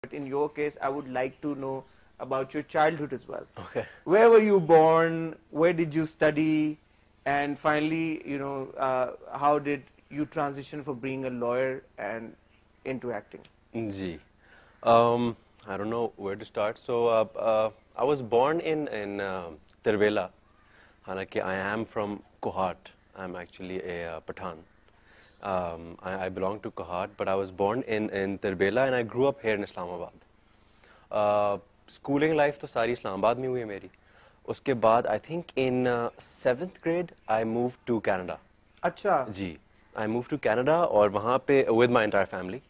But in your case, I would like to know about your childhood as well. Okay. Where were you born? Where did you study? And finally, how did you transition from being a lawyer and into acting? Ji. I don't know where to start. So I was born in Tirvela. Halaki I am from Kohat. I'm actually a Pathan. I belong to Kohat, but I was born in Tirvela and I grew up here in Islamabad. Schooling life तो सारी इस्लामाबाद में हुई है मेरी. उसके बाद I think in 7th grade I moved to Canada. अच्छा. जी. I moved to Canada और वहाँ पे with my entire family,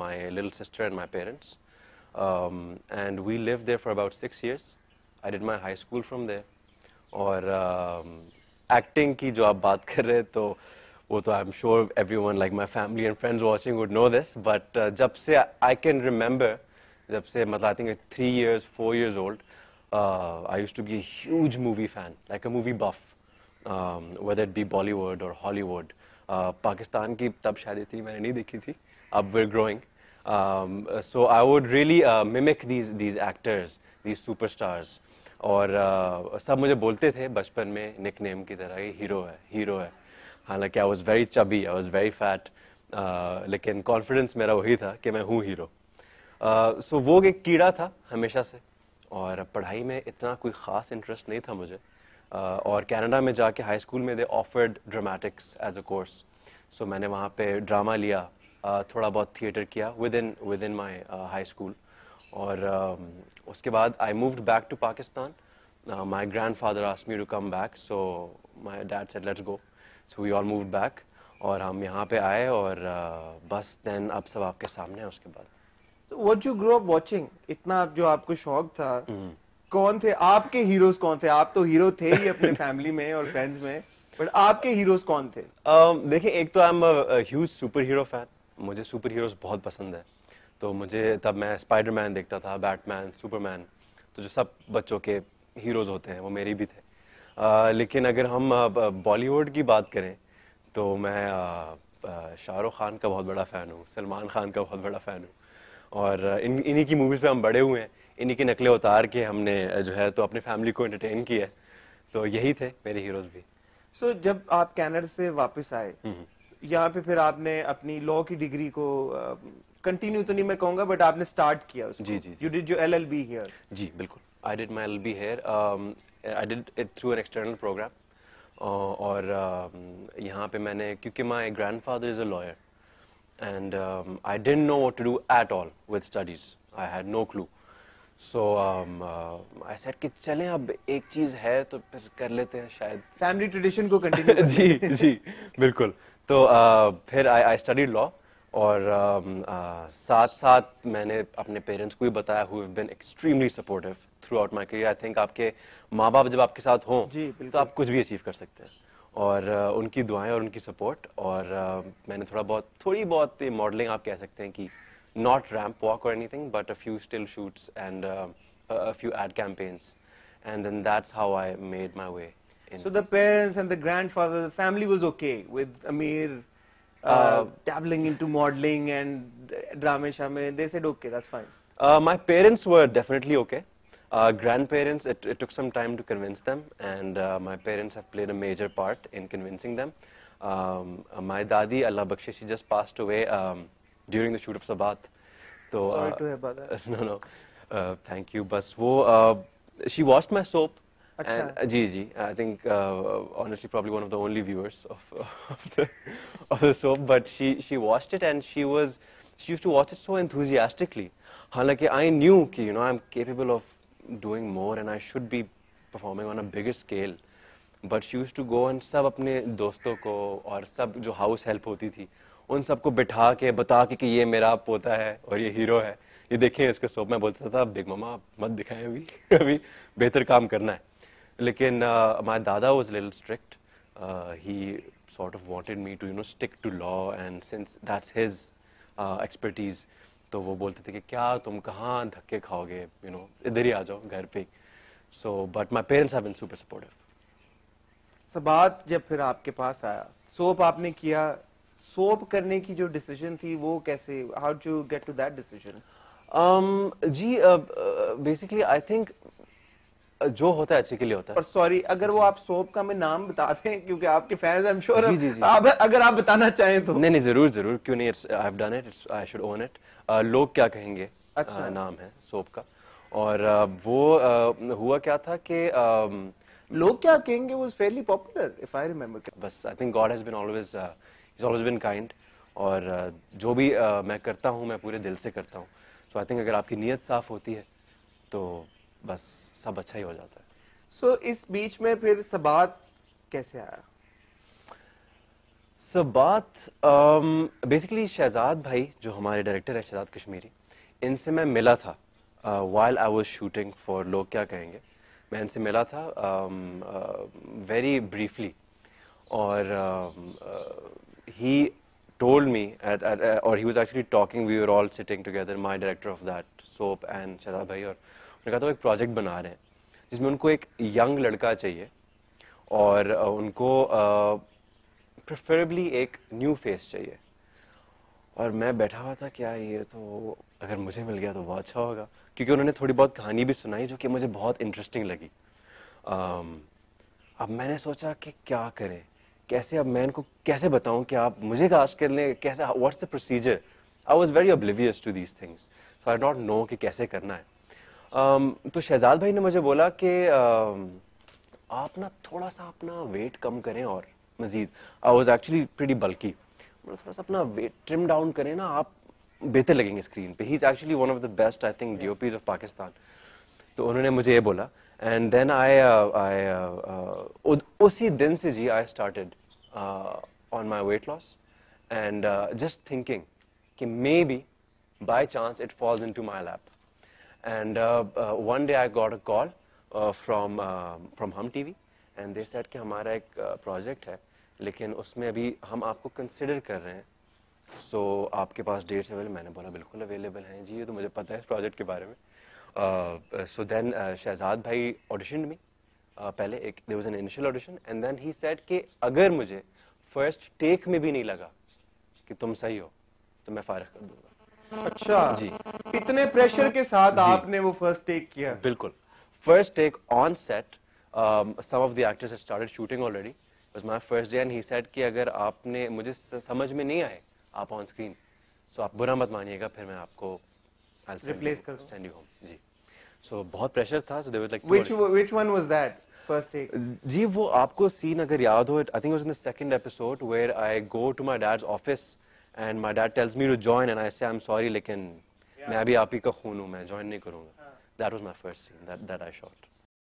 my little sister and my parents, and we lived there for about 6 years. I did my high school from there. और acting की जो आप बात कर रहे हैं तो वो तो I'm sure everyone like my family and friends watching would know this, but जब से I can remember, जब से मतलब I think 3 years, 4 years old, I used to be a huge movie fan, like a movie buff, whether it be Bollywood or Hollywood. Pakistan की तब शादी थी, मैंने नहीं देखी थी. अब we're growing, so I would really mimic these actors, these superstars. और सब मुझे बोलते थे बचपन में निकनेम की तरह ये हीरो है. हालांकि I was very chubby, I was very fat, लेकिन कॉन्फिडेंस मेरा वही था कि मैं हूँ हीरो. सो वो एक कीड़ा था हमेशा से और पढ़ाई में इतना कोई ख़ास इंटरेस्ट नहीं था मुझे. और कनाडा में जाके हाई स्कूल में they offered dramatics as a course. So मैंने वहाँ पे ड्रामा लिया, थोड़ा बहुत थिएटर किया with in my high school. और उसके बाद I moved back to Pakistan. My grandfather asked me to come back, so my dad said let's go. So we all moved back और हम यहाँ पे आए और बस देन अब सब आपके सामने है. उसके बाद So what you grew up watching? इतना जो आपको शौक था, कौन थे आपके हीरोज? कौन थे? आप तो हीरो थे ही अपने फैमिली में और फ्रेंड्स में, बट आपके हीरोज कौन थे? देखिए, एक तो I am a huge super hero fan. मुझे सुपर हीरोज बहुत पसंद है. तो मुझे तब मैं स्पाइडरमैन देखता था, बैटमैन, सुपरमैन, तो जो सब बच्चों के हीरोज होते हैं वो मेरे भी थे. लेकिन अगर हम बॉलीवुड की बात करें तो मैं शाहरुख खान का बहुत बड़ा फ़ैन हूँ, सलमान खान का बहुत बड़ा फ़ैन हूँ. और इन्हीं की मूवीज़ पे हम बड़े हुए हैं, इन्हीं की नकलें उतार के हमने जो है तो अपने फैमिली को एंटरटेन किया है. तो यही थे मेरे हीरोज़ भी. सो जब आप कनाडा से वापस आए, यहाँ पे फिर आपने अपनी लॉ की डिग्री को कंटिन्यू तो नहीं मैं कहूँगा, बट आपने स्टार्ट किया उसको. जी. You did your LLB here. जी बिल्कुल. I did my LLB here. I did it through an external programme. और यहाँ पे मैंने, क्योंकि my grandfather is a lawyer and I didn't know what to do at all with studies. I had no clue. So I said कि चलें, अब एक चीज़ है तो फिर कर लेते हैं शायद. फैमिली ट्रेडिशन को कंटिन्यू. जी बिल्कुल. तो फिर I studied law और साथ साथ मैंने अपने पेरेंट्स को भी बताया, who have been extremely supportive throughout my career. I think आपके माँ बाप जब आपके साथ हों तो आप कुछ भी अचीव कर सकते हैं. और उनकी दुआएं और उनकी सपोर्ट. और मैंने थोड़ी बहुत मॉडलिंग आप कह सकते हैं कि नॉट रैम्प वॉक और anything, but a few still shoots and a few ad campaigns, and then that's how I made my way. So the parents and the grandfather, the family was okay with Amir dabbling into modeling and drama shame. They said okay, that's fine. My parents were definitely okay. Grandparents, it took some time to convince them, and my parents have played a major part in convincing them. My dadi, Allah Bakshe, she just passed away during the shoot of Sabat. So, sorry to hear about that. No, thank you. Bas wo, she watched my soap. Achha. And जी, I think honestly probably one of the only viewers of the soap, but she watched it and she used to watch it so enthusiastically. हालांकि I knew कि I'm capable of doing more and I should be performing on a bigger scale, but she used to go and सब अपने दोस्तों को और सब जो house help होती थी उन सबको बिठा के बता के कि ये मेरा पोता है और ये हीरो है, ये देखें इसके सोप. मैं बोलता था बिग मामा आप मत दिखाएं, अभी बेहतर काम करना है. लेकिन my dada was a little strict. He sort of wanted me to stick to law, and since that's his expertise, तो वो बोलते थे कि क्या तुम कहाँ धक्के खाओगे, इधर ही आ जाओ घर पे. So but my parents have been super supportive. सबात जब फिर आपके पास आया, सोप आपने किया, सोप करने की जो डिसीजन थी वो कैसे, how did you get to that decision? जी बेसिकली आई थिंक जो होता है अच्छे के लिए होता है। और सॉरी अगर वो आप सोप का मैं नाम बता दें क्योंकि आपके फैंस आई एम श्योर जी, जी, जी। आप अगर आप बताना चाहें तो। नहीं नहीं जरूर जरूर, क्यों नहीं, I have done it, I should own it. लोग क्या कहेंगे, अच्छा। नाम है सोप का। और वो हुआ क्या था कि लोग क्या कहेंगे was fairly popular if I remember. बस I think God has been always, he's always been kind। और जो भी मैं करता हूँ मैं पूरे दिल से करता हूँ। सो आई थिंक अगर आपकी नीयत साफ होती है तो बस सब अच्छा ही हो जाता है। So इस बीच में फिर सबात कैसे आया? बात बेसिकली शहजाद भाई जो हमारे डायरेक्टर है, शहजाद कश्मीरी, इनसे मैं मिला था while I was shooting for लोग क्या कहेंगे। मैं इनसे मिला था वेरी ब्रीफली और he told me or he was actually talking, we were all sitting together, my director of that soap and Shahzad भाई, और उन्होंने कहा था वो एक प्रोजेक्ट बना रहे हैं जिसमें उनको एक यंग लड़का चाहिए और उनको प्रेफरेबली एक न्यू फेस चाहिए। और मैं बैठा हुआ था क्या ये तो अगर मुझे मिल गया तो बहुत अच्छा होगा, क्योंकि उन्होंने थोड़ी बहुत कहानी भी सुनाई जो कि मुझे बहुत इंटरेस्टिंग लगी। अब मैंने सोचा कि क्या करें, कैसे, अब मैं इनको कैसे बताऊं कि आप मुझे कास्ट कर लें, कैसे, what's the procedure. I was very oblivious to these things, so I don't know कि कैसे करना है। तो शहजाद भाई ने मुझे बोला कि आप ना थोड़ा सा अपना वेट कम करें और मजीद, आई वाज एक्चुअली प्रीटी बल्की, थोड़ा सा अपना वेट ट्रिम डाउन करें ना, आप बेहतर लगेंगे स्क्रीन पे। He is actually one of the best I think DOPs of Pakistan. तो उन्होंने मुझे ये बोला एंड देन उसी दिन से जी I started on my weight loss and just thinking कि may be by chance it falls into my lap. And one day I got a call from Hum TV and they said कि हमारा एक project है लेकिन उसमें अभी हम आपको कंसिडर कर रहे हैं, सो आपके पास डेट्स अवेलेबल। मैंने बोला बिल्कुल अवेलेबल हैं जी, ये तो मुझे पता है इस प्रोजेक्ट के बारे में। सो देन शहजाद भाई ऑडिशन में पहले एक there was an initial audition and then he said कि अगर मुझे फर्स्ट टेक में भी नहीं लगा कि तुम सही हो तो मैं फारिग कर दूंगा। अच्छा जी, इतने प्रेशर के साथ आपने वो फर्स्ट टेक किया? बिल्कुल, first take on set. some of the actors had started shooting already. It was my first day and he said कि अगर आपने मुझे समझ में नहीं आए आप ऑन स्क्रीन, सो आप बुरा मत मानिएगा, फिर मैं आपको रिप्लेस कर दूं। Send you home. जी, सो बहुत प्रेशर था। So there was like which one was that first take? जी, वो आपको सीन अगर याद हो, I think was in the second episode where I go to my dad's office and my dad tells me to join and I say I am sorry लेकिन मैं अभी आप ही का खून हूं, मैं ज्वाइन नहीं करूंगा। That was my first seen that I shot.